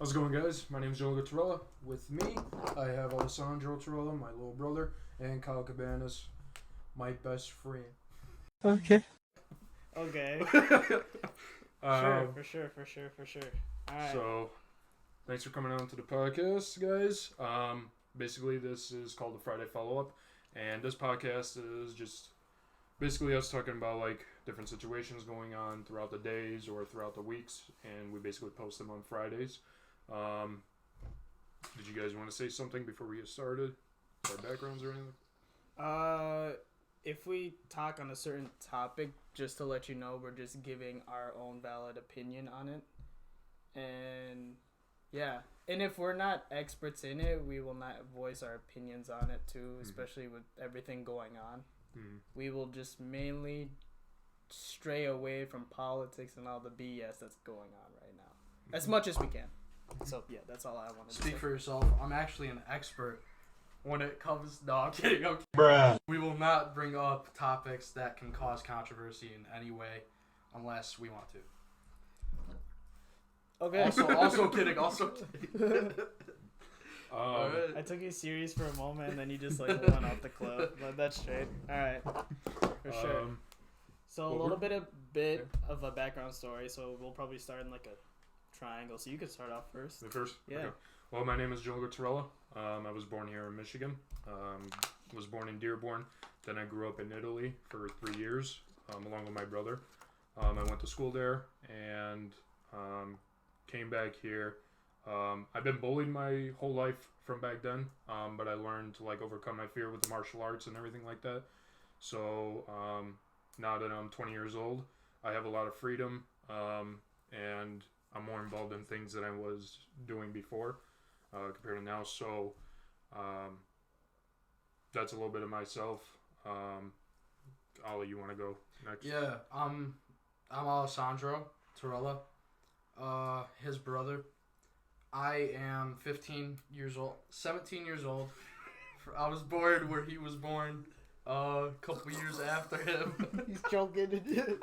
How's it going, guys? My name is Joel Torella. With me, I have Alessandro Torella, my little brother, and Kyle Cabanas, my best friend. Okay. For sure. Alright. So, thanks for coming on to the podcast, guys. Basically, this is called the Friday Follow-Up, and this podcast is just basically us talking about, like, different situations going on throughout the days or throughout the weeks, and we basically post them on Fridays. Did you guys want to say something before we get started? Our backgrounds or anything? If we talk on a certain topic, just to let you know, we're just giving our own valid opinion on it. And yeah, and if we're not experts in it, we will not voice our opinions on it too, especially with everything going on. We will just mainly stray away from politics and all the BS that's going on right now, as much as we can. So yeah, that's all I wanted to say. Speak for yourself. I'm actually an expert when it comes. No, I'm kidding. Bruh. We will not bring up topics that can cause controversy in any way, unless we want to. Okay. Also kidding. Also kidding. I took you serious for a moment, and then you just like went off the cliff. But that's straight. All right, for sure. So a little bit of a background story. So we'll probably start in like a triangle. So you could start off first. Me first? Yeah. Okay. Well, my name is Joel Torella. I was born here in Michigan. Was born in Dearborn. Then I grew up in Italy for 3 years, along with my brother. I went to school there and came back here. I've been bullied my whole life from back then, but I learned to like overcome my fear with the martial arts and everything like that. So now that I'm 20 years old, I have a lot of freedom, and I'm more involved in things than I was doing before compared to now. So that's a little bit of myself. Ollie, you want to go next? Yeah. I'm Alessandro Torella. His brother. I am 15 years old. 17 years old. I was born where he was born. A couple years after him. He's joking.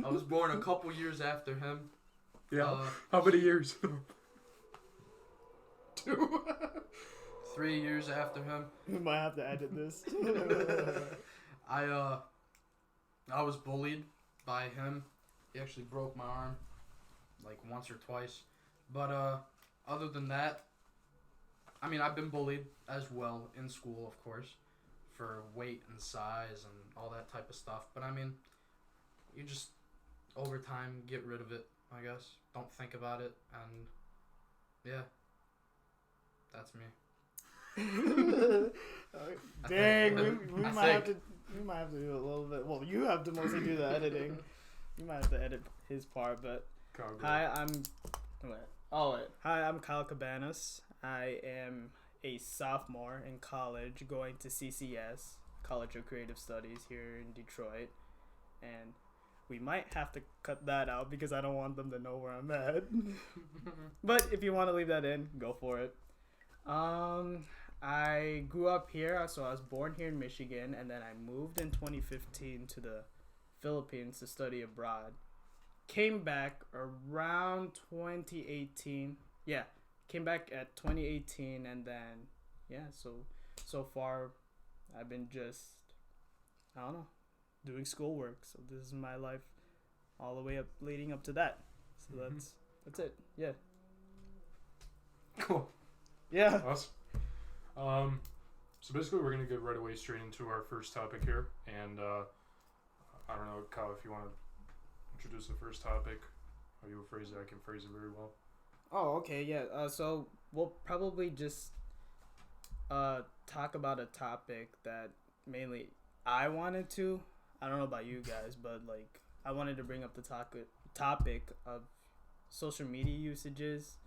I was born a couple years after him. Yeah. How many years? 2. 3 years after him. We might have to edit this. I was bullied by him. He actually broke my arm like once or twice. But other than that, I mean, I've been bullied as well in school, of course, for weight and size and all that type of stuff. But I mean, you just over time get rid of it, I guess. Don't think about it, and yeah, that's me. Dang, we might have to do a little bit. Well, you have to mostly do the editing. You might have to edit his part, but hi, I'm Kyle Cabanas. I am a sophomore in college, going to CCS, College of Creative Studies here in Detroit, and we might have to cut that out because I don't want them to know where I'm at. But if you want to leave that in, go for it. I grew up here, so I was born here in Michigan, and then I moved in 2015 to the Philippines to study abroad. Came back around 2018. Yeah, came back at 2018, and then, yeah, so far I've been just, I don't know, doing schoolwork. So this is my life all the way up, leading up to that. So that's it. Yeah. Cool. Yeah. Awesome. So basically we're going to get right away straight into our first topic here. And I don't know, Kyle, if you want to introduce the first topic, how you will phrase it, I can phrase it very well. Oh, okay, yeah. So we'll probably just talk about a topic that mainly I wanted to. I don't know about you guys, but like I wanted to bring up the topic of social media usages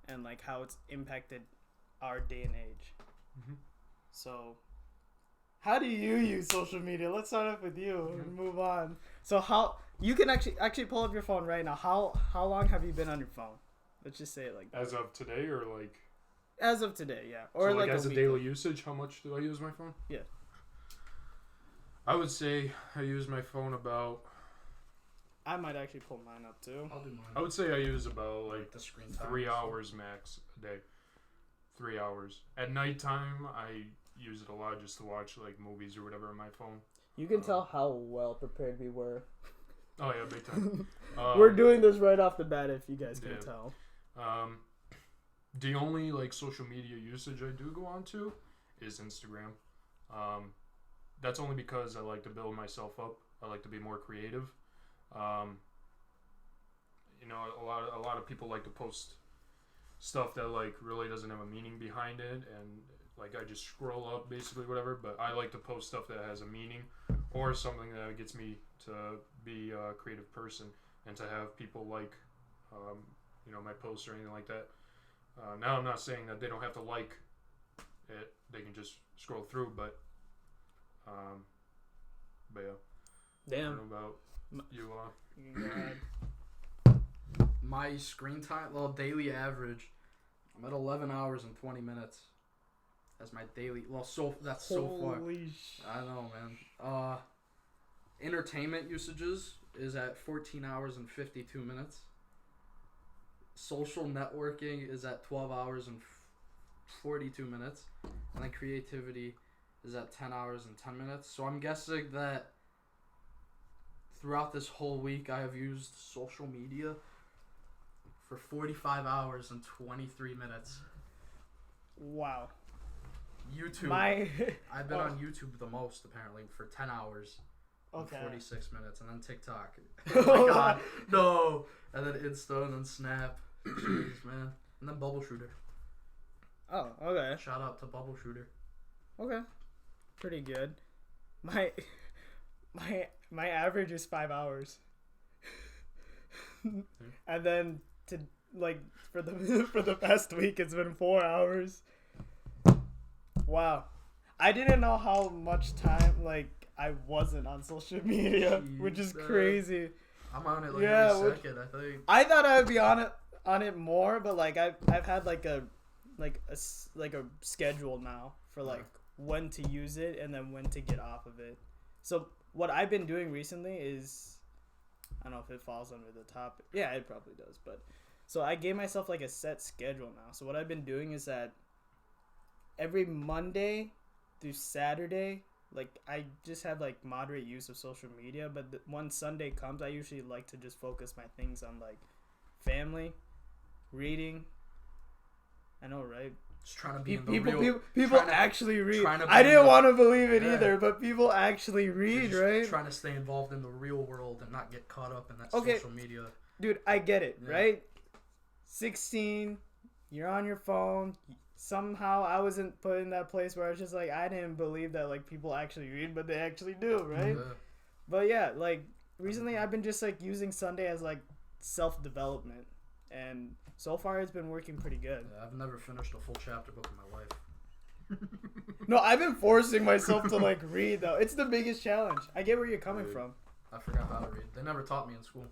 and like how it's impacted our day and age. So how do you use social media? Let's start off with you and move on. So how you can actually pull up your phone right now. How long have you been on your phone? Let's just say it like that. As of today, or like? As of today, yeah. Or so like as a daily ago. usage, how much do I use my phone? Yeah. I would say I use my phone about I might actually pull mine up too. I'll do mine. I would say I use about like the screen time. 3 hours max a day. 3 hours. At nighttime, I use it a lot just to watch like movies or whatever on my phone. You can tell how well prepared we were. Oh yeah, big time. We're doing this right off the bat, if you guys can tell. The only like social media usage I do go on to is Instagram. That's only because I like to build myself up. I like to be more creative. You know, a lot of people like to post stuff that like really doesn't have a meaning behind it, and like I just scroll up basically whatever. But I like to post stuff that has a meaning or something that gets me to be a creative person and to have people like, you know, my posts or anything like that. Now I'm not saying that they don't have to like it; they can just scroll through. But yeah. Damn. I don't know about you. You can go ahead. My screen time, well, daily average, I'm at 11 hours and 20 minutes. That's my daily. Well, that's so far. Holy sh! I know, man. Entertainment usages is at 14 hours and 52 minutes. Social networking is at 12 hours and 42 minutes. And then creativity is at 10 hours and 10 minutes. So I'm guessing that throughout this whole week I have used social media for 45 hours and 23 minutes. Wow. YouTube. I've been on YouTube the most, apparently, for 10 hours. Okay. And 46 minutes. And then TikTok. Oh my god. No. And then Insta and then Snap. Jeez, man. And then Bubble Shooter. Oh, okay. Shout out to Bubble Shooter. Okay. Pretty good. My average is 5 hours. And then to like for the past week it's been 4 hours. Wow. I didn't know how much time like I wasn't on social media, Jeez, which is crazy. I'm on it like every second, I think. I thought I would be on it more, but like I've had like a schedule now for like when to use it and then when to get off of it. So what I've been doing recently is, I don't know if it falls under the topic. Yeah, it probably does. But so I gave myself like a set schedule now. So what I've been doing is that every Monday through Saturday, like I just have like moderate use of social media. But when Sunday comes, I usually like to just focus my things on like family, reading. I know, right? Just trying to be in the people actually read. I didn't want to believe it either, but people actually read, right? Trying to stay involved in the real world and not get caught up in that social media. Dude, I get it, right? 16, you're on your phone. Somehow I wasn't put in that place where I was just like, I didn't believe that like people actually read, but they actually do, right? Yeah. But yeah, like recently I've been just like using Sunday as like self-development, and so far it's been working pretty good. Yeah, I've never finished a full chapter book in my life. No, I've been forcing myself to like read though. It's the biggest challenge. I get where you're coming from. I forgot how to read. They never taught me in school.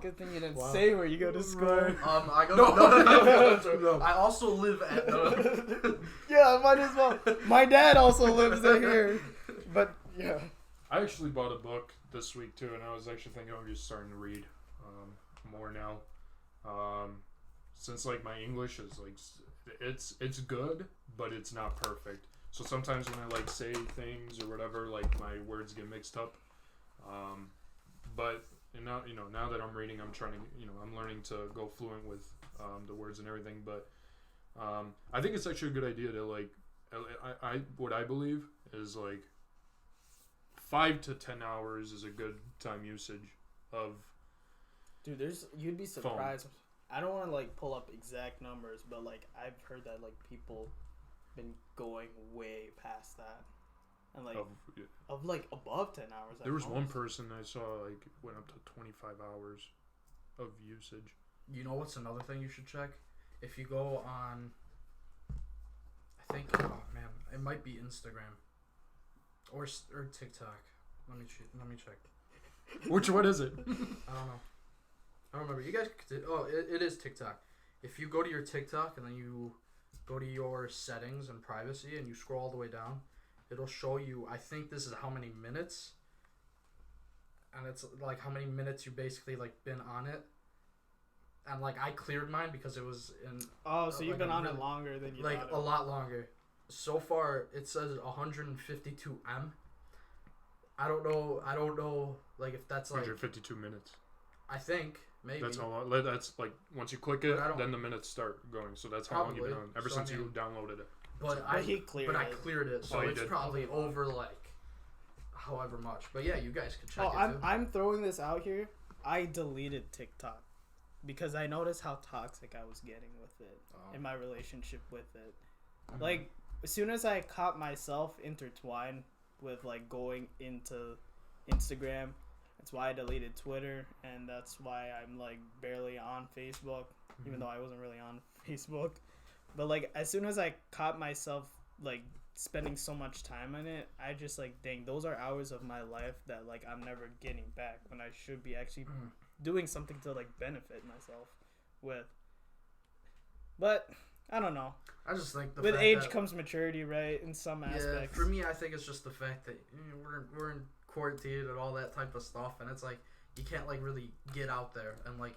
Good thing you didn't say where you go to school. I go. No. I also live at. Yeah, might as well. My dad also lives here, but yeah. I actually bought a book this week too, and I was actually thinking I'm just starting to read more now. Since like my English is like it's good, but it's not perfect. So sometimes when I like say things or whatever, like my words get mixed up. But now that I'm reading, I'm trying to I'm learning to go fluent with the words and everything. But I think it's actually a good idea to like what I believe is like 5 to 10 hours is a good time usage of. Dude, you'd be surprised. Phone. I don't want to like pull up exact numbers, but like I've heard that like people been going way past that, and like of like above 10 hours. There was one person I saw like went up to 25 hours of usage. You know what's another thing you should check? If you go on, I think it might be Instagram or TikTok. Let me check. Which one is it? I don't know. I don't remember. You guys it is TikTok. If you go to your TikTok and then you go to your settings and privacy and you scroll all the way down, it'll show you. I think this is how many minutes, and it's like how many minutes you basically like been on it. And like I cleared mine because it was in. Oh, so you've like been a on really, it longer than you like thought. a lot longer. So far, it says 152 M. I don't know. Like if that's like 152 minutes. I think maybe That's how long. That's like once you click it, then the minutes start going. So that's how long you've been on ever since you downloaded it. But he cleared but it. I cleared it, so it's probably over like however much. But yeah, you guys can check it too. I'm throwing this out here. I deleted TikTok because I noticed how toxic I was getting with it in my relationship with it. Mm-hmm. Like as soon as I caught myself intertwined with like going into Instagram, that's why I deleted Twitter, and that's why I'm like barely on Facebook, even though I wasn't really on Facebook. But like as soon as I caught myself like spending so much time on it, I just like, dang, those are hours of my life that like I'm never getting back when I should be actually doing something to like benefit myself with. But I don't know. I just think with age comes maturity, right? In some aspects. For me, I think it's just the fact that we're in quarantine and all that type of stuff, and it's like you can't like really get out there and like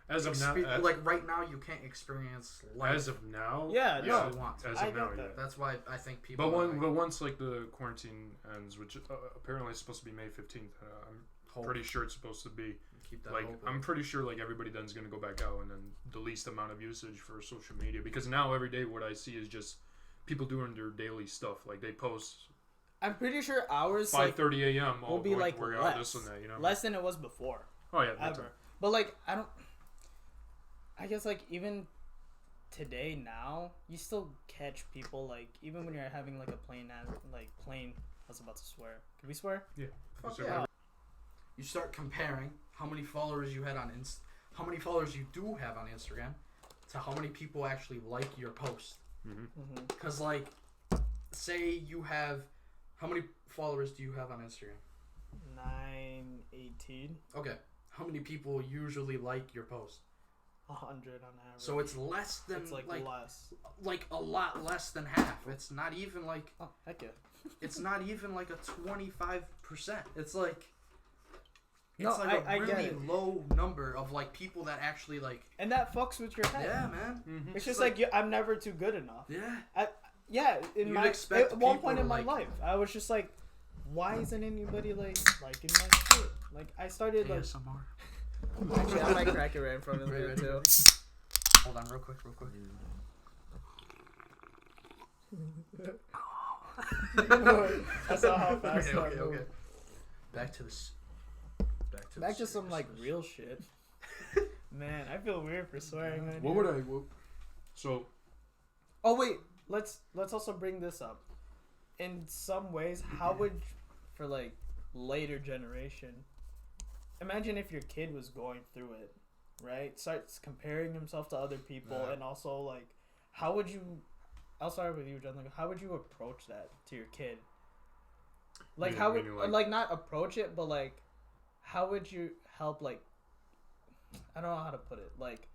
as of now, like right now you can't experience life as of now. Yeah, no. you want to. As of now, yeah. That's why I think people. But once like the quarantine ends, which apparently is supposed to be May 15th, I'm pretty sure it's supposed to be. Keep that like open. I'm pretty sure like everybody then's gonna go back out, and then the least amount of usage for social media, because now every day what I see is just people doing their daily stuff. Like they post. I'm pretty sure ours 5:30 a.m. will be like less, this and that, you know? Less than it was before. Oh yeah, ever. But like I guess like even today now you still catch people like even when you're having like a plane. I was about to swear. Can we swear? Yeah. Fuck yeah. You start comparing how many followers you had on how many followers you do have on Instagram to how many people actually like your post. Because like, say you have, how many followers do you have on Instagram? 918. Okay. How many people usually like your post? 100 on average. So it's less than it's like less. Like a lot less than half. It's not even like. Oh heck yeah. It's not even like a 25%. It's like. No, it's like I a get really it. low number of like people that actually like. And that fucks with your head. Yeah, man. It's just like I'm never too good enough. Yeah. In You'd my expect at one people point to in my like- life, I was just like, why isn't anybody like liking my shit? Like I started like. ASMR. Actually, I might crack it right in front of you too. Hold on, real quick. I saw how fast that Okay. moved. Back to some like real shit. Man, I feel weird for swearing. On What here. would I? So. Oh wait, let's also bring this up. In some ways, how would for like later generation? Imagine if your kid was going through it, right? Starts comparing himself to other people, and also like, how would you? I'll start with you, John. Like, how would you approach that to your kid? Like, how would like not approach it, but like, how would you help? Like, I don't know how to put it. Like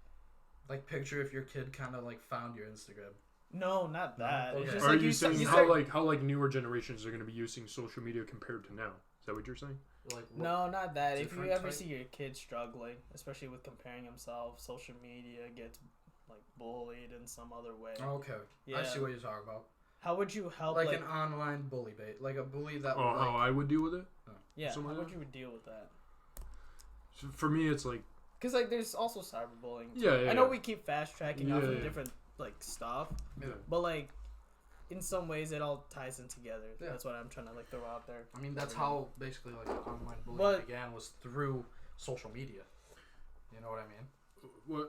picture if your kid kind of like found your Instagram. No, not that. Okay. It's just Are like you saying start, how newer generations are going to be using social media compared to now? Is that what you're saying? Like No, not that. If you ever type? see your kid struggling, especially with comparing himself, social media gets like bullied in some other way. Okay. Yeah. I see what you're talking about. How would you help? Like an online bully bait, like a bully that. Oh, how I would deal with it? Yeah. Something How like would you deal with that? So for me, it's like. Because like there's also cyberbullying. Yeah. I know we keep fast tracking off of Yeah. different like stuff, Yeah. but like in some ways it all ties in together. Yeah. That's what I'm trying to like throw out there. I mean, that's how basically like online bullying began, was through social media. You know what I mean?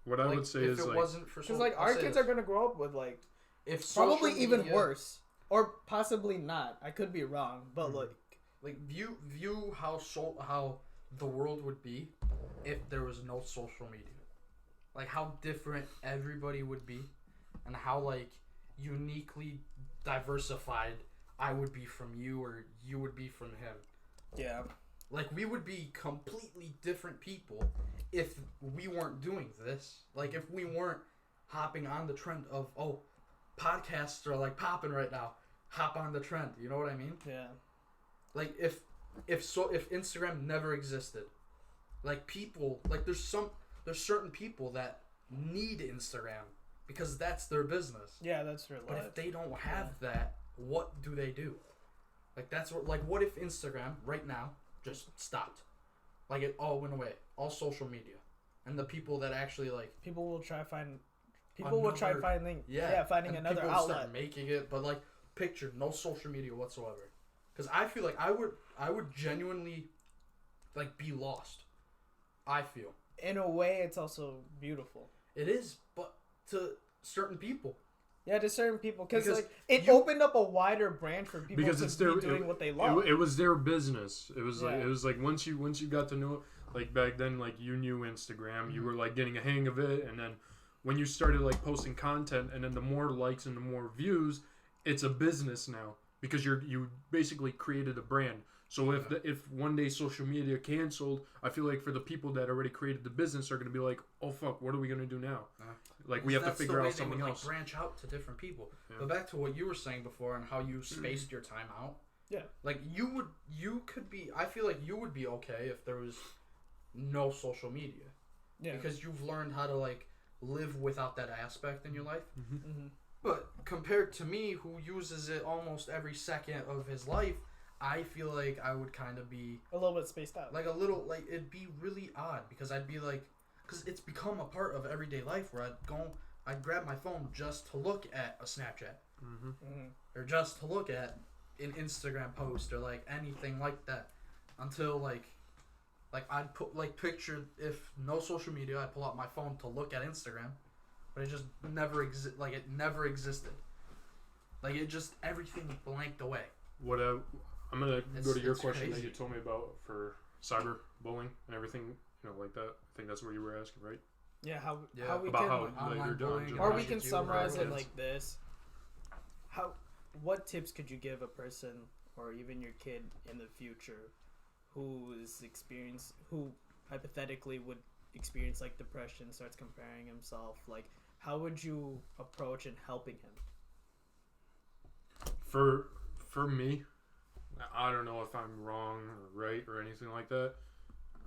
What I would say is if it like. wasn't for Because like our kids are gonna grow up with like if probably social even media- worse, or possibly not. I could be wrong, but like view how the world would be if there was no social media. Like how different everybody would be, and how like uniquely diversified I would be from you, or you would be from him. yeah. Like we would be completely different people if we weren't doing this. Like if we weren't hopping on the trend of podcasts are like popping right now. hop on the trend. You know what I mean? Yeah. Like if Instagram never existed, like people, like there's certain people that need Instagram because that's their business. Yeah, that's their But life. if they don't have that, what do they do? Like that's what if Instagram right now just stopped? Like it all went away, all social media, and the people that actually like People will try finding and another people outlet. start making it, but like picture no social media whatsoever. Because I feel like I would genuinely like be lost. I feel In a way, it's also beautiful. it is, but to certain people. Yeah, to certain people, because like it you- opened up a wider branch for people Because to it's be their doing what they love. It was their business. It was Yeah. like once you got to know, like back then, like you knew Instagram, you were like getting a hang of it, and then when you started like posting content, and then the more likes and the more views, it's a business now because you basically created a brand. So if one day social media canceled, I feel like for the people that already created the business are going to be like, oh fuck, what are we going to do now? Like we have to figure out something else. Like, branch out to different people. Yeah. But back to what you were saying before and how you spaced your time out. Yeah. Like you could be. I feel like you would be okay if there was no social media. Yeah. Because you've learned how to like live without that aspect in your life. Mm-hmm. But compared to me, who uses it almost every second of his life, I feel like I would kind of be A little bit spaced out. like a little like it'd be really odd because I'd be like, because it's become a part of everyday life where I'd grab my phone just to look at a Snapchat or just to look at an Instagram post or like anything like that until like I'd put like picture if no social media, I'd pull out my phone to look at Instagram, but it just never it never existed. Like it just everything blanked away. I'm gonna go to your It's question that crazy. you told me about for cyberbullying and everything, like that. I think that's what you were asking, right? Yeah, how Yeah. we About can, how online like, you're bullying doing, and or how we should can you summarize it approach like this: what tips could you give a person or even your kid in the future who hypothetically would experience like depression, starts comparing himself? Like, how would you approach in helping him? For me, I don't know if I'm wrong or right or anything like that,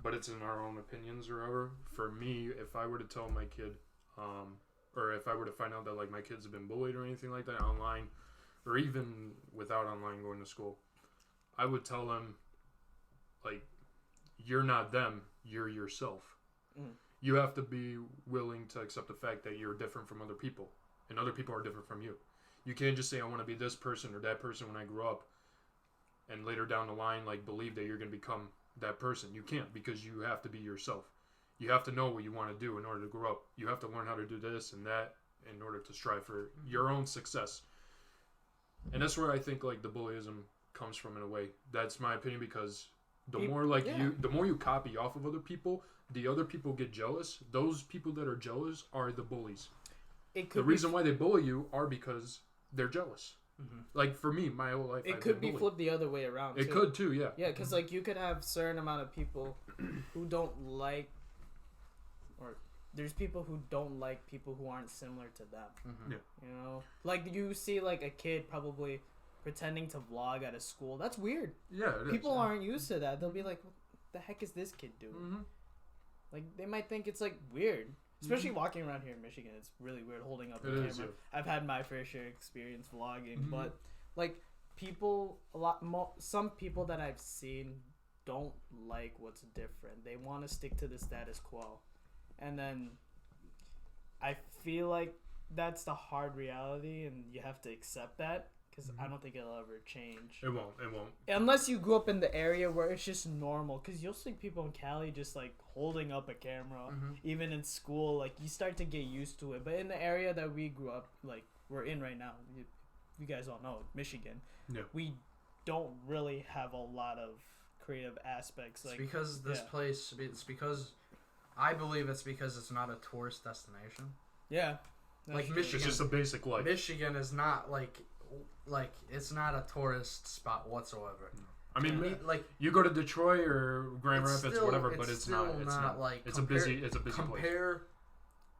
but it's in our own opinions or whatever. For me, if I were to tell my kid, or if I were to find out that like my kids have been bullied or anything like that online, or even without online going to school, I would tell them, like, you're not them, you're yourself. You have to be willing to accept the fact that you're different from other people, and other people are different from you. You can't just say, I want to be this person or that person when I grow up, and later down the line, like, believe that you're going to become that person. You can't, because you have to be yourself. You have to know what you want to do in order to grow up. You have to learn how to do this and that in order to strive for your own success. And that's where I think, like, the bullyism comes from in a way. That's my opinion, because the more, like, the more you copy off of other people, the other people get jealous. Those people that are jealous are the bullies. The reason why they bully you are because they're jealous. Like, for me, my whole life, it could be flipped the other way around. It could too, yeah. Yeah, because like you could have certain amount of people who don't like, or there's people who don't like people who aren't similar to them. Yeah. You know, like you see like a kid probably pretending to vlog at a school. That's weird. Yeah, it People is. aren't used to that. They'll be like, "What the heck is this kid doing?" Like they might think it's like weird. Especially walking around here in Michigan, it's really weird holding up the camera. Is, yeah. I've had my fair share experience vlogging, but like people, some people that I've seen don't like what's different. They want to stick to the status quo, and then I feel like that's the hard reality, and you have to accept that. Because I don't think it'll ever change. It won't. Unless you grew up in the area where it's just normal. Because you'll see people in Cali just, like, holding up a camera. Even in school, like, you start to get used to it. But in the area that we grew up, like, we're in right now, you guys all know, Michigan. Yeah. We don't really have a lot of creative aspects. Like, it's because this place, it's because, I believe it's because it's not a tourist destination. Yeah. Like, true. Michigan. It's just a basic life. Michigan is not, like it's not a tourist spot whatsoever. I mean, like you go to Detroit or Grand it's Rapids, still- whatever, but it's not. It's not. like It's a busy place.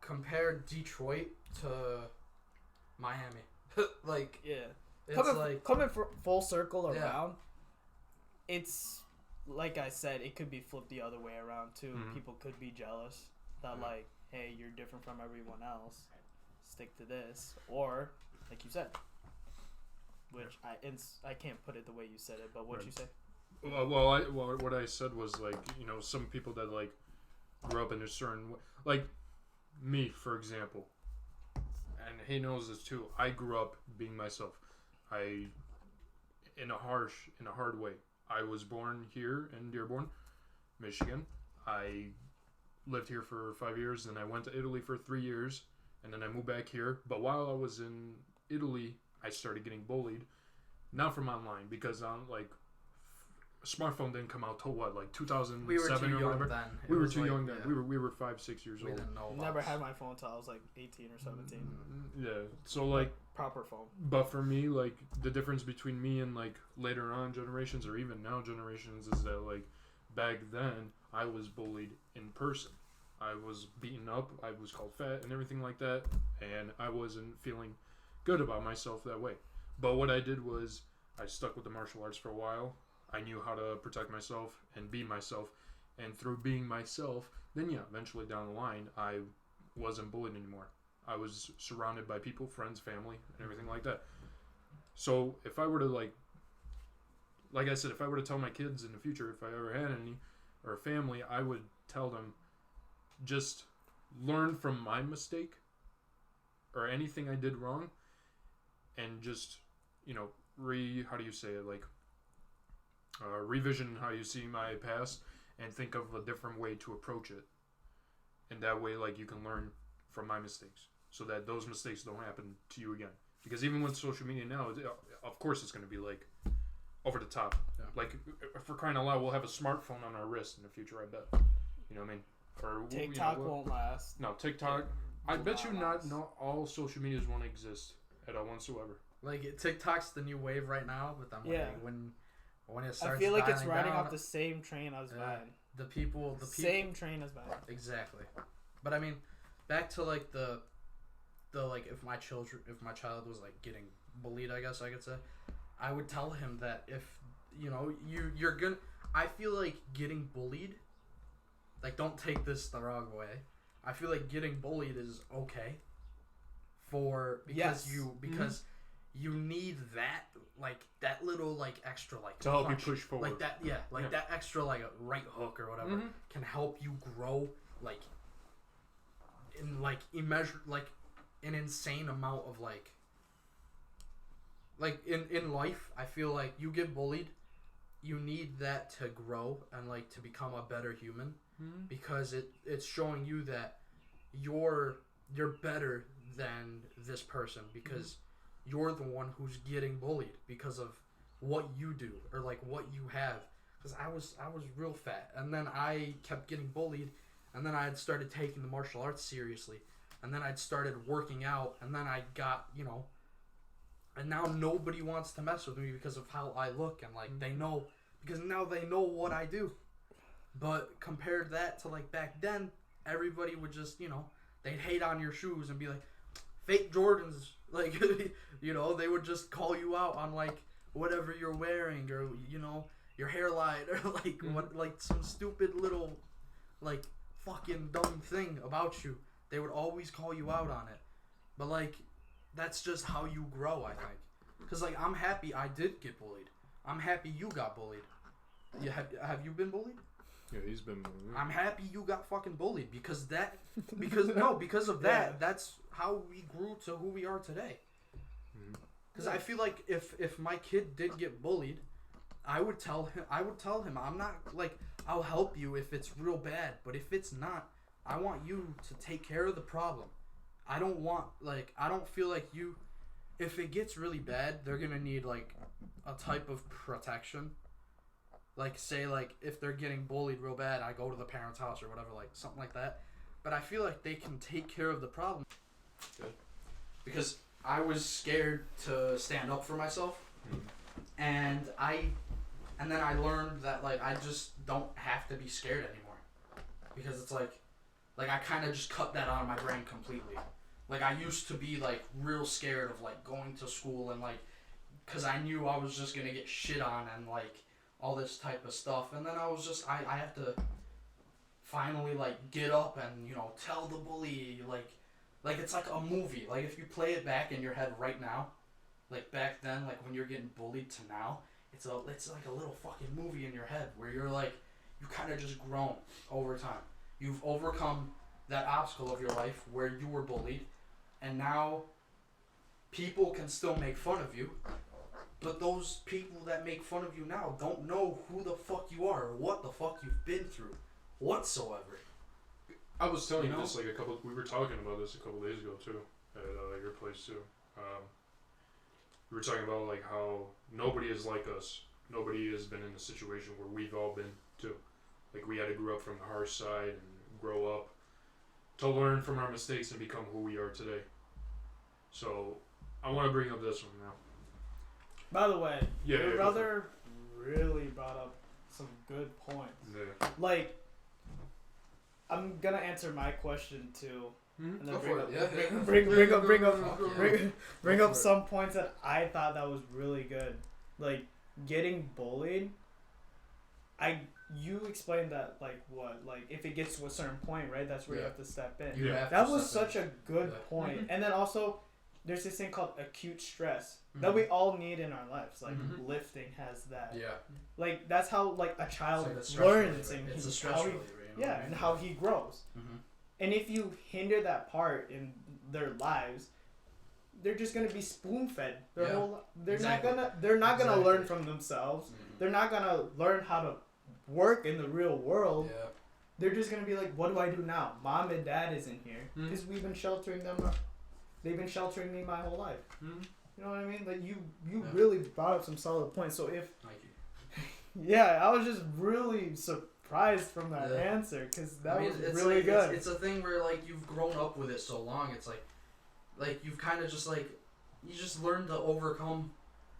Compare Detroit to Miami. Like Yeah. coming full circle Yeah. around. It's like I said, it could be flipped the other way around too. Mhm. People could be jealous that Yeah. like, hey, you're different from everyone else. Stick to this, or like you said, which I can't put it the way you said it, but what Right. you say? Well, what I said was like, you know, some people that like grew up in a certain way, like me, for example, and he knows this too. I grew up being myself. In a hard way. I was born here in Dearborn, Michigan. I lived here for 5 years, then I went to Italy for 3 years, and then I moved back here. But while I was in Italy, I started getting bullied, not from online, because smartphone didn't come out till what, like 2007 We were too or young whatever. then. It We were was too like, young then. yeah, We were 5-6 years we old. didn't know. Never about had my phone until I was like 18 or 17. Yeah. So like, Proper phone. but for me, like the difference between me and like later on generations or even now generations is that like back then I was bullied in person. I was beaten up. I was called fat and everything like that, and I wasn't feeling good about myself that way. But what I did was I stuck with the martial arts for a while. I knew how to protect myself and be myself, and through being myself, then yeah, eventually down the line, I wasn't bullied anymore. I was surrounded by people, friends, family, and everything like that. So if I were to like I said, if I were to tell my kids in the future, if I ever had any, or a family, I would tell them, just learn from my mistake or anything I did wrong, and just, you know, how do you say it, like, revision how you see my past and think of a different way to approach it. And that way, like, you can learn from my mistakes so that those mistakes don't happen to you again. Because even with social media now, of course it's going to be, like, over the top. Yeah. Like, for crying out loud, we'll have a smartphone on our wrist in the future, I bet. You know what I mean? Or TikTok won't last. No, TikTok. I Will bet you not last. not all social medias won't exist at all whatsoever. Like TikTok's the new wave right now, but then Yeah. when it I starts, feel like it's dying riding down, off the same train as Vine. the people, Same train as Vine. exactly. But I mean, back to like the like if my child was like getting bullied, I guess I could say, I would tell him that if you know you're gonna, I feel like getting bullied, like don't take this the wrong way. I feel like getting bullied is okay. Yes. You need that, like that little like extra like To help punch, you push forward. like that, that extra like a right hook or whatever Mhm. can help you grow like in like immeasure like an insane amount of like in life. I feel like you get bullied, you need that to grow and like to become a better human, because it's showing you that you're better than this person, because you're the one who's getting bullied because of what you do or like what you have. Because I was real fat, and then I kept getting bullied, and then I had started taking the martial arts seriously, and then I'd started working out, and then I got, you know, and now nobody wants to mess with me because of how I look, and like they know, because now they know what I do. But compared that to like back then, everybody would just, you know, they'd hate on your shoes and be like, fake Jordans, like, you know, they would just call you out on like whatever you're wearing, or you know, your hairline, or like what, like some stupid little like fucking dumb thing about you. They would always call you out on it. But like that's just how you grow, I think. Because like I'm happy I did get bullied. I'm happy you got bullied. You have you been bullied? Yeah, he's been. I'm happy you got fucking bullied, because of that. Yeah. That's how we grew to who we are today. Because I feel like if my kid did get bullied, I would tell him I'm not like, I'll help you if it's real bad, but if it's not, I want you to take care of the problem. I don't feel like you, if it gets really bad, they're gonna need like a type of protection. Like say like if they're getting bullied real bad, I go to the parent's house or whatever, like something like that. But I feel like they can take care of the problem. Good. Because I was scared to stand up for myself, and then I learned that like I just don't have to be scared anymore, because it's like I kind of just cut that out of my brain completely. Like I used to be like real scared of like going to school and like because I knew I was just gonna get shit on and like all this type of stuff, and then I was just I have to finally like get up and tell the bully like it's like a movie. Like if you play it back in your head right now, like back then, like when you're getting bullied to now, it's like a little fucking movie in your head where you're like you kind of just grown over time. You've overcome that obstacle of your life where you were bullied, and now people can still make fun of you, but those people that make fun of you now don't know who the fuck you are or what the fuck you've been through whatsoever. I was telling you this we were talking about this a couple days ago too, at your place too. We were talking about like how nobody is like us. Nobody has been in a situation where we've all been too. Like we had to grow up from the harsh side and grow up to learn from our mistakes and become who we are today. So I want to bring up this one now. By the way, your brother really brought up some good points. Yeah. Like, I'm gonna answer my question too, and then bring up some points that I thought that was really good. Like getting bullied. You explained that like if it gets to a certain point, right? That's where you have to step in. That was such a good point. And then also, there's this thing called acute stress that we all need in our lives. Like lifting has that. Yeah. Like that's how like a child like learns and it's a stress reliever. and how he grows. And if you hinder that part in their lives, they're just gonna be spoon fed. They're not gonna learn from themselves. They're not gonna learn how to work in the real world. Yeah. They're just gonna be like, what do I do now? Mom and dad isn't here because we've been sheltering them. They've been sheltering me my whole life. You know what I mean? Like you really brought up some solid points. So if Thank you. yeah, I was just really surprised from that answer because that was really good. It's a thing where like you've grown up with it so long. It's like you've kind of just like you just learn to overcome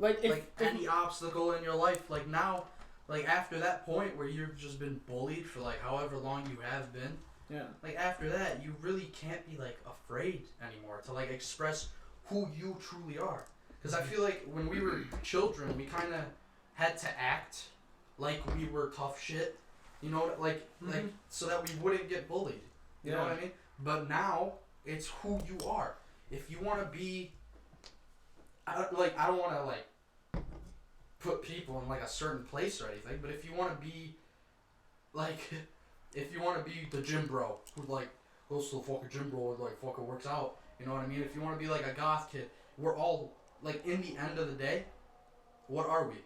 any obstacle in your life. Like now. Like, after that point where you've just been bullied for, like, however long you have been, like, after that, you really can't be, like, afraid anymore to, like, express who you truly are. Because I feel like when we were children, we kind of had to act like we were tough shit, like, so that we wouldn't get bullied. You know what I mean? But now, it's who you are. If you want to be, I don't want to, like, put people in like a certain place or anything, but if you want to be the gym bro who like goes to the fucking gym bro and like fucking works out, you know what I mean? If you want to be like a goth kid, we're all like in the end of the day, what are we?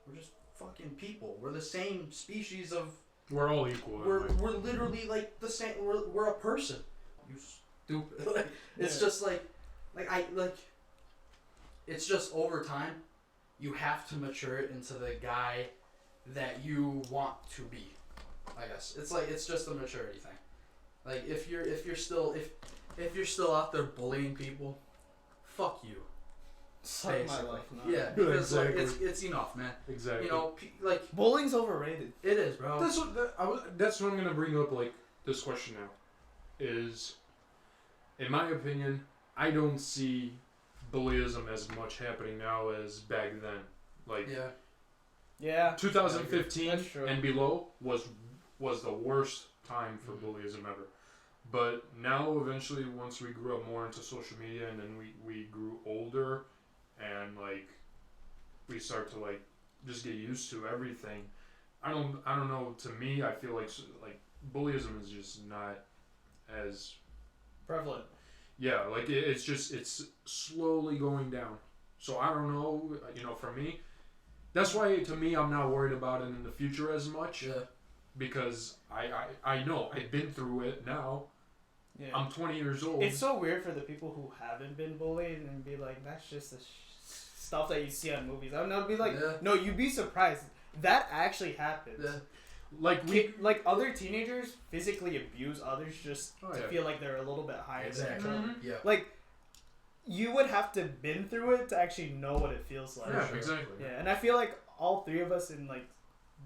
We're just fucking people. We're the same species of. We're all equal. We're literally like the same. We're a person. You stupid. It's just it's just over time. You have to mature it into the guy that you want to be. I guess it's just a maturity thing. Like if you're still out there bullying people, fuck you. Suck my life now. Yeah, because exactly. It's enough, man. Exactly. Like bullying's overrated. It is, bro. That's what I'm gonna bring up. Like this question now is, in my opinion, I don't see bullyism as much happening now as back then. Like 2015 and below was the worst time for bullyism ever. But now eventually once we grew up more into social media and then we grew older and like we start to like just get used to everything. I don't know, to me I feel like bullyism is just not as prevalent. Yeah, like it's slowly going down. So I don't know, for me, that's why to me I'm not worried about it in the future as much. Yeah. Because I know I've been through it now. Yeah. I'm 20 years old. It's so weird for the people who haven't been bullied and be like, that's just the stuff that you see on movies. I'm not be like, no, you'd be surprised. That actually happens. Yeah. Like other teenagers physically abuse others just to feel like they're a little bit higher than each other. Yeah. Like you would have to been through it to actually know what it feels like. Yeah, exactly. Yeah, and I feel like all three of us in like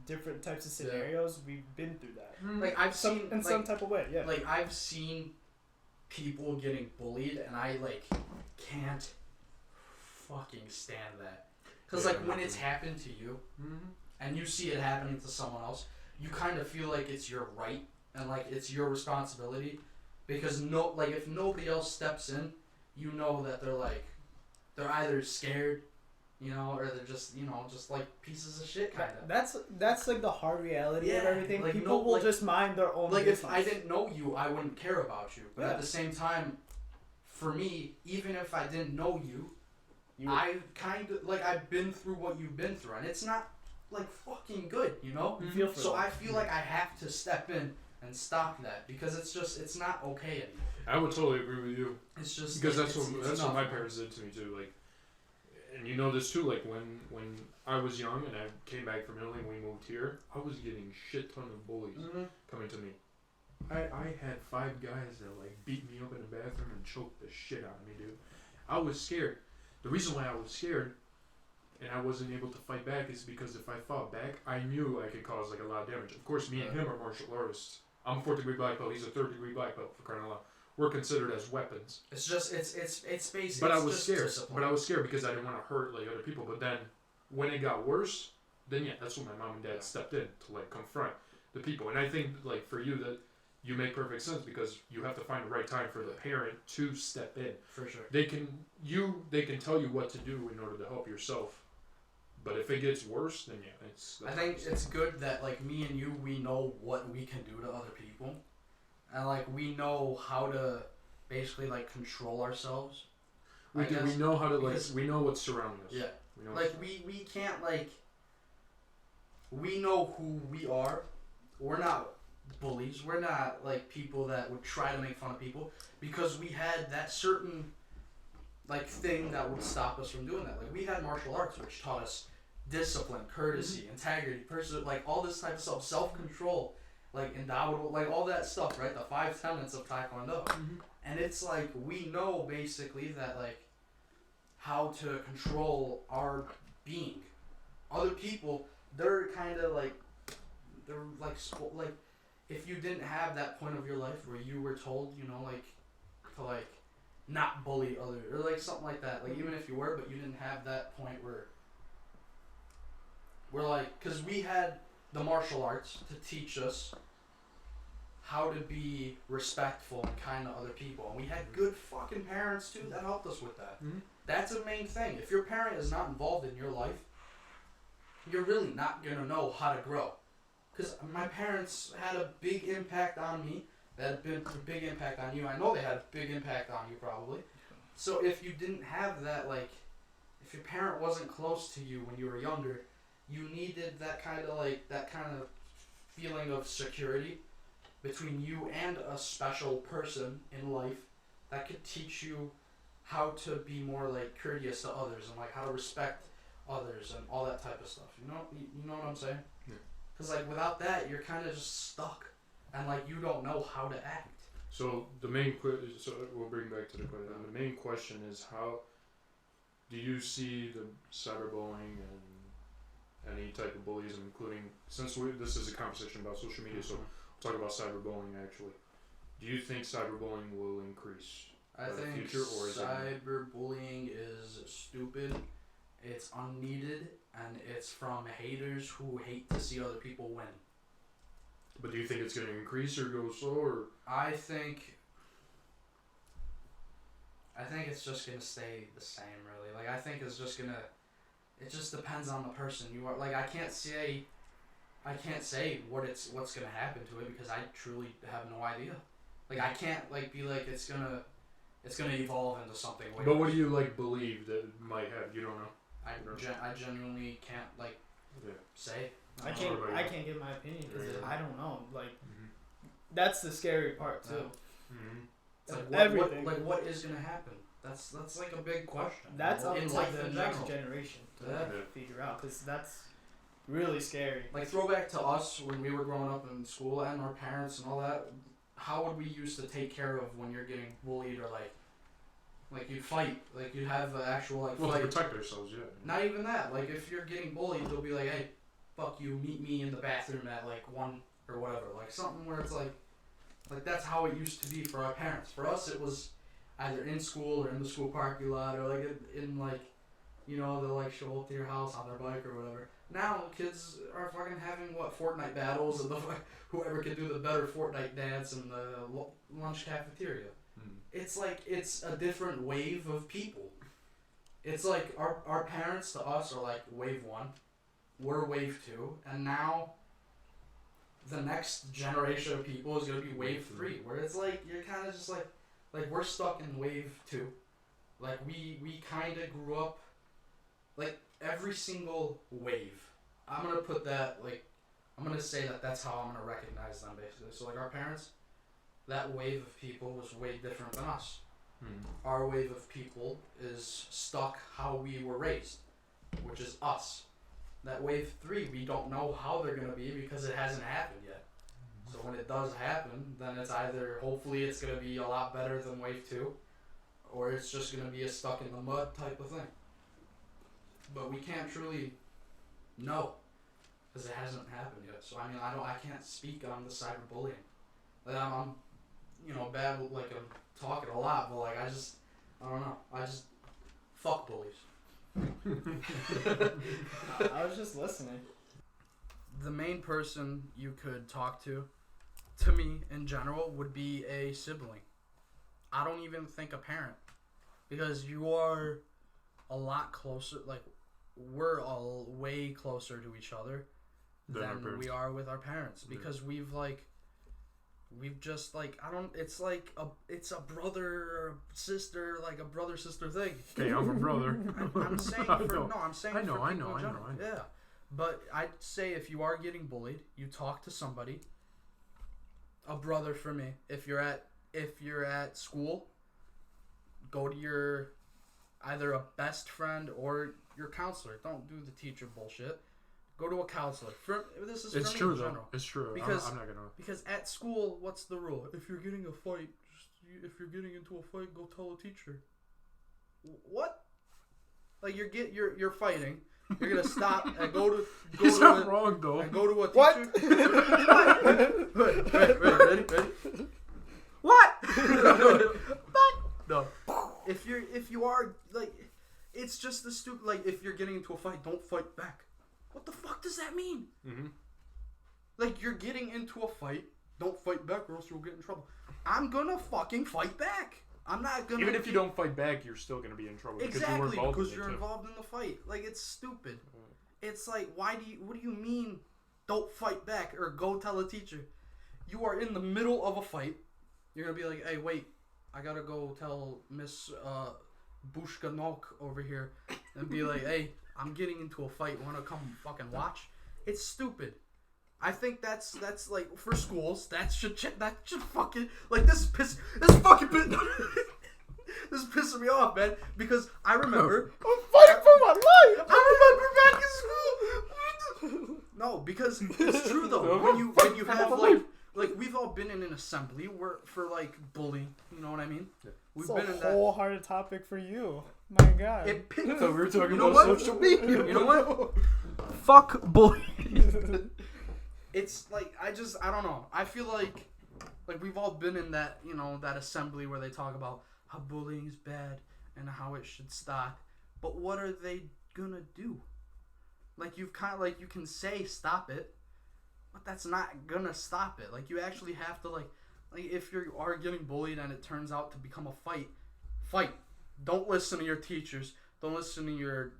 different types of scenarios, we've been through that. Like I've seen in some type of way. Yeah. Like I've seen people getting bullied, and I like can't fucking stand that. Because Yeah, like when yeah. it's happened to you, Mm-hmm. and you see it happening to someone else, you kind of feel like it's your right and like it's your responsibility, because if nobody else steps in, you know that they're either scared, or they're just just like pieces of shit kind of. That's like the hard reality of Yeah, everything. like, People no, will like- just mind their own Like business. if I didn't know you, I wouldn't care about you. But Yeah. at the same time, for me, even if I didn't know you, You- I kind of like I've been through what you've been through, and it's not like fucking good, you feel for So them. I feel like I have to step in and stop that, because it's not okay anymore. I would totally agree with you. It's just Because like, that's it's what enough. my parents did to me too. Like, and you know this too. Like when I was young and I came back from Italy and we moved here, I was getting shit ton of bullies coming to me. I had 5 guys that like beat me up in the bathroom and choked the shit out of me, dude. I was scared. The reason why I was scared and I wasn't able to fight back is because if I fought back, I knew I could cause like a lot of damage. Of course, me and him are martial artists. I'm a 4th degree black belt. He's a 3rd degree black belt, for crying out loud. We're considered as weapons. It's just it's basic. But I it's was just scared. discipline. But I was scared because I didn't want to hurt like other people. But then when it got worse, then yeah, that's when my mom and dad stepped in to like confront the people. And I think like for you that you make perfect sense, because you have to find the right time for the parent to step in. For sure. They can tell you what to do in order to help yourself. But if it gets worse, then yeah, I think it's good that like me and you, we know what we can do to other people, and like we know how to basically like control ourselves. we know how to like because- we know what's surrounding us. Yeah. We know Like we can't like. We know who we are. We're not bullies. We're not like people that would try to make fun of people, because we had that certain like thing that would stop us from doing that. Like we had martial arts, which taught us discipline, courtesy, integrity, like all this type of stuff, self-control, like indomitable, like all that stuff, right? The 5 tenets of Taekwondo. And it's like we know basically that like how to control our being. Other people, they're kind of like like if you didn't have that point of your life where you were told, like to like not bully others or like something like that. Like even if you were, but you didn't have that point where we're like, because we had the martial arts to teach us how to be respectful and kind to other people, and we had good fucking parents too that helped us with that. That's a main thing. If your parent is not involved in your life, you're really not gonna know how to grow. Because my parents had a big impact on me. That had been a big impact on you. I know they had a big impact on you probably. So if you didn't have that, like, if your parent wasn't close to you when you were younger, you needed that kind of feeling of security between you and a special person in life that could teach you how to be more like courteous to others and like how to respect others and all that type of stuff. You know what I'm saying? Yeah. Because like without that, you're kind of just stuck, and like you don't know how to act. So so we'll bring back to the question. The main question is, how do you see the cyberbullying and any type of bullyism, including, since this is a conversation about social media, so we'll talk about cyberbullying actually. Do you think cyberbullying will increase I in the think future, or is it? cyberbullying is stupid. It's unneeded, and it's from haters who hate to see other people win. But do you think it's going to increase or go slow, or? I think it's just gonna stay the same, really. Like I think it's just gonna. It just depends on the person you are. Like I can't say what's gonna happen to it, because I truly have no idea. Like I can't like be like it's gonna evolve into something. But what do you like believe that it might have? You don't know. I genuinely can't like say. I can't give my opinion because Yeah. I don't know. Like that's the scary part too. It's like Everything. what is gonna happen? That's like a big question. That's up in to life the in next general. generation to Yeah. figure out, because that's really scary. Like throwback to us when we were growing up in school and our parents and all that. How would we used to take care of when you're getting bullied, or like you'd fight, like you'd have an actual like Well, fight. to protect ourselves, yeah. Not even that. Like if you're getting bullied, they'll be like, hey, fuck you, meet me in the bathroom at like 1 or whatever. Like something where it's like that's how it used to be for our parents. For us, it was either in school or in the school parking lot, or like in like You know, they'll like show up to your house on their bike or whatever. Now kids are fucking having Fortnite battles and whoever can do the better Fortnite dance in the lunch cafeteria. It's like it's a different wave of people. It's like our parents to us are like wave 1, we're wave 2, and now the next generation of people is gonna be wave 3, where it's like you're kind of just like we're stuck in wave 2. Like we kind of grew up like every single wave. I'm gonna put that I'm gonna say that's how I'm gonna recognize them basically. So like our parents, that wave of people was way different than us. Our wave of people is stuck how we were raised, which is us. That wave 3, we don't know how they're gonna be because it hasn't happened yet. So when it does happen, then it's either hopefully it's gonna be a lot better than wave 2, or it's just gonna be a stuck in the mud type of thing. But we can't truly know because it hasn't happened yet. So I mean, I can't speak on the cyberbullying. Like I'm bad. Like I'm talking a lot, but like I don't know. I just fuck bullies. I was just listening. The main person you could talk to me in general, would be a sibling. I don't even think a parent, because you are a lot closer. Like we're all way closer to each other than we are with our parents, because we've just like it's like it's a brother or sister, like a brother sister thing. Hey, I'm a brother. I'm saying I for know. no, I'm saying I know, for I people know, in I know, general. I know. Yeah, but I'd say if you are getting bullied, you talk to somebody. A brother for me. If you're at school, go to your either a best friend or your counselor. Don't do the teacher bullshit. Go to a counselor. This is for It's me true in though. general. It's true. Because I'm not gonna. Because at school, what's the rule? If you're getting a fight, if you're getting into a fight, go tell a teacher. What? Like you're fighting. You're gonna stop and go to. He's not wrong though. And go to a What? teacher. Ready? What? No. If you are like, it's just the stupid. Like if you're getting into a fight, don't fight back. What the fuck does that mean? Mm-hmm. Like you're getting into a fight, don't fight back or else you'll get in trouble. I'm gonna fucking fight back. I'm not gonna. Even if you don't fight back, you're still gonna be in trouble. Exactly, because you're involved in the fight. Like it's stupid. It's like, what do you mean don't fight back or go tell a teacher? You are in the middle of a fight. You're gonna be like, hey, wait, I gotta go tell Miss Bushka Nok over here and be like, hey, I'm getting into a fight. Wanna come fucking watch? It's stupid. I think that's like for schools. That should fucking like this is pissing me off, man. Because I remember I'm fighting for my life. I remember back in school. No, because it's true though. When you have like we've all been in an assembly for like bullying. You know what I mean? Yeah. We've It's been in a that. whole topic for you. My God. It I thought we were talking You know about what? social media. You know what? Fuck bullying. It's like I don't know. I feel like we've all been in that, that assembly where they talk about how bullying is bad and how it should stop. But what are they gonna do? Like you can say stop it, but that's not gonna stop it. Like you actually have to like if you are getting bullied and it turns out to become a fight. Don't listen to your teachers. Don't listen to your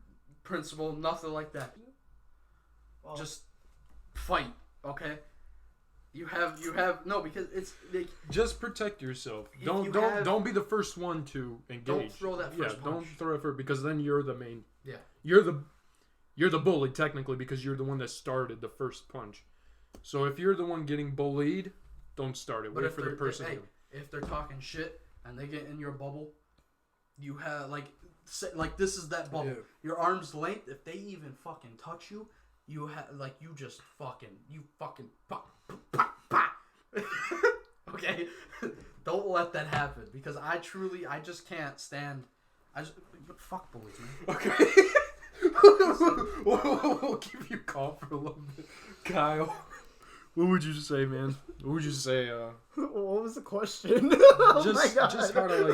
principal. Nothing like that. Well, Just fight. Okay, you have no, because it's like Just protect yourself. If Don't you don't have- don't be the first one to engage. Don't throw that first Don't punch. throw it first, because then you're the main. Yeah. You're the bully technically, because you're the one that started the first punch. So if you're the one getting bullied, don't start it. But Wait if for the they're- person. hey, if they're talking shit and they get in your bubble, you have this is that bubble. Yeah. Your arm's length. If they even fucking touch you, you have you fucking okay. Don't let that happen, because I just can't stand. But fuck bullies, man. Okay. We'll keep you calm for a little bit, Kyle. What would you say, man? What would you say? what was the question? Oh Just my God. how to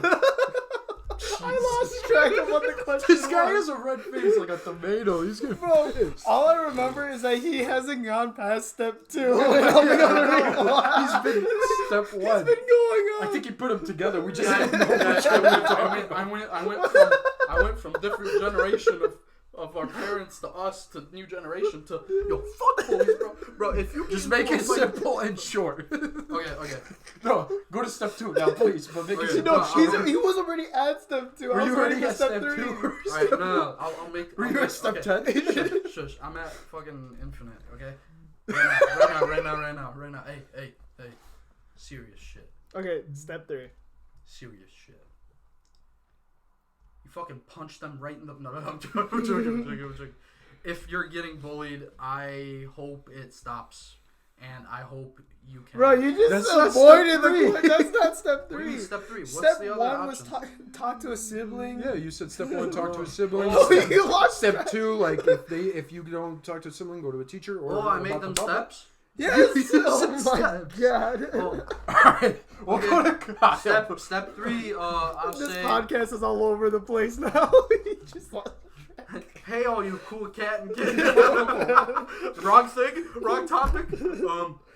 I lost track of what the question This guy was. has a red face like a tomato. He's getting Bro, pissed. all I remember is that he hasn't gone past step 2. And I'm gonna He's been step 1. It's been going on. I think he put them together. We just Yeah, didn't know which one we were talking about. I went from different generation of our parents to us to new generation to yo fuck bullies, bro. If you Just can make pull it a fight- simple and short. Okay. No, go to step 2 now, please. But make it Okay, simple. No, no, he was already at step 2. Were I was you already ready for at step step 3. 2? Alright, no. I'll make. Were I'll you make- at step okay. 10? Shush. I'm at fucking infinite. Okay. Right now. Hey. Serious shit. Okay, step 3. Serious shit. You fucking punch them right in the. No, I'm joking. If you're getting bullied, I hope it stops, and I hope you can. Bro, you just That's not avoided step the three. point. That's not step What do you 3. mean step 3? What's Step the other 1 was option? talk to a sibling. Yeah, you said step 1, talk to a sibling. Oh, you lost Step track. 2, like if you don't talk to a sibling, go to a teacher. Or Oh, I made about them the bubble. steps. Yes. You Oh said my steps. god. Oh, Alright, we'll Okay. go to Kyle. step 3. I'll This say. podcast is all over the place now. He just lost track. Hey, all you cool cat and kid. Wrong thing, wrong topic.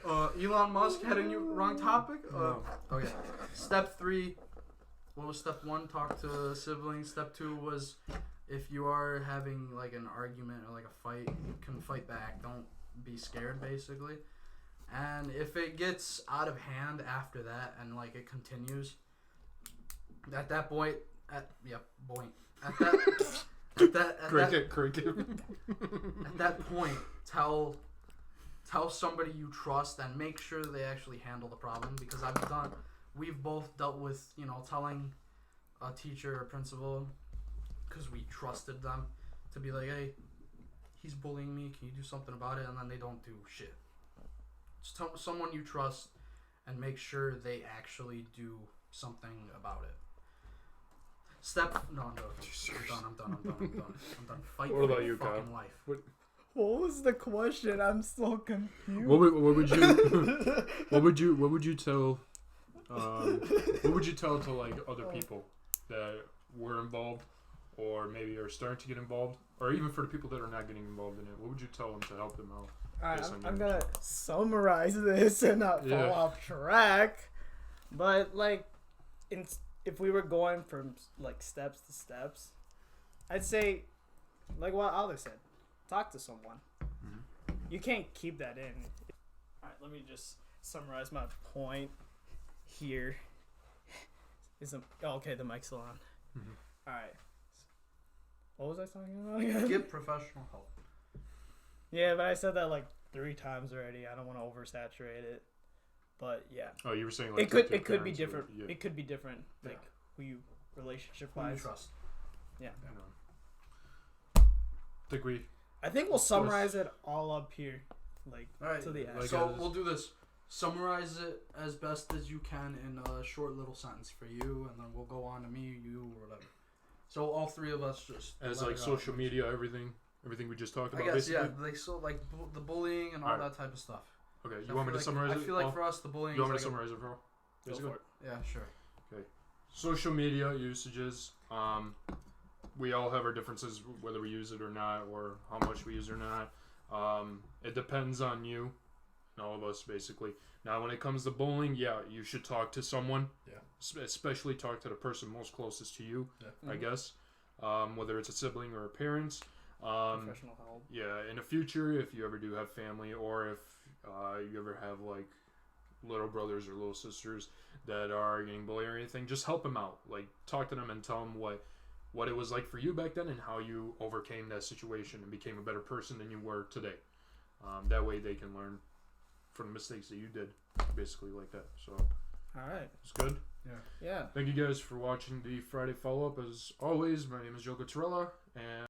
Elon Musk had a new wrong topic. No. Okay. Step 3. What was step 1? Talk to siblings. Step 2 was if you are having like an argument or like a fight, you can fight back. Don't be scared, basically. And if it gets out of hand after that and like it continues, at that point, at Cricket. at that point, tell somebody you trust and make sure they actually handle the problem, because we've both dealt with, telling a teacher or principal because we trusted them to be like, hey, he's bullying me, can you do something about it? And then they don't do shit. Just tell someone you trust and make sure they actually do something about it. No, I'm done. Fight What for about your you, Kyle? fucking life. What was the question? I'm so confused. What would you what would you tell what would you tell to like other people that were involved or maybe are starting to get involved, or even for the people that are not getting involved in it? What would you tell them to help them out? Alright, based on I'm your gonna summarize this and not Yeah. fall off track. But like, if we were going from like steps to steps, I'd say, like what Alex said, talk to someone. Mhm. You can't keep that in. Alright, let me just summarize my point here. Okay, the mic's still on. Mhm. Alright. What was I talking about again? Get professional help. Yeah, but I said that like 3 times already. I don't want to oversaturate it. But yeah. Oh, you were saying like It could to be parents or- different. yeah. It could be different, like Yeah. who you relationship Who you wise. trust. Yeah. I think I think we'll summarize it all up here, like Alright, to the end. like so as- we'll do this. Summarize it as best as you can in a short little sentence for you, and then we'll go on to me, you, or whatever. So all 3 of us just as let like it out. social media, everything we just talked I about. guess basically. yeah, like the bullying and all Alright. that type of stuff. Okay, I you want me feel to summarize I it? feel like all? for us the bullying. You want me is to like summarize it for all? Go Basically? for it. Yeah, sure. Social media usages. We all have our differences, whether we use it or not, or how much we use it or not. It depends on you and all of us, basically. Now, when it comes to bullying, yeah, you should talk to someone. Yeah. Especially talk to the person most closest to you, Yeah. I guess. Whether it's a sibling or a parent. Professional help. Yeah, in the future, if you ever do have family, or if you ever have like little brothers or little sisters that are getting bullied or anything, just help them out. Like, talk to them and tell them what it was like for you back then and how you overcame that situation and became a better person than you were today. That way they can learn from the mistakes that you did, basically like that. So All right. it's good. Yeah. Thank you guys for watching the Friday follow-up. As always, my name is Joe Cotarella, and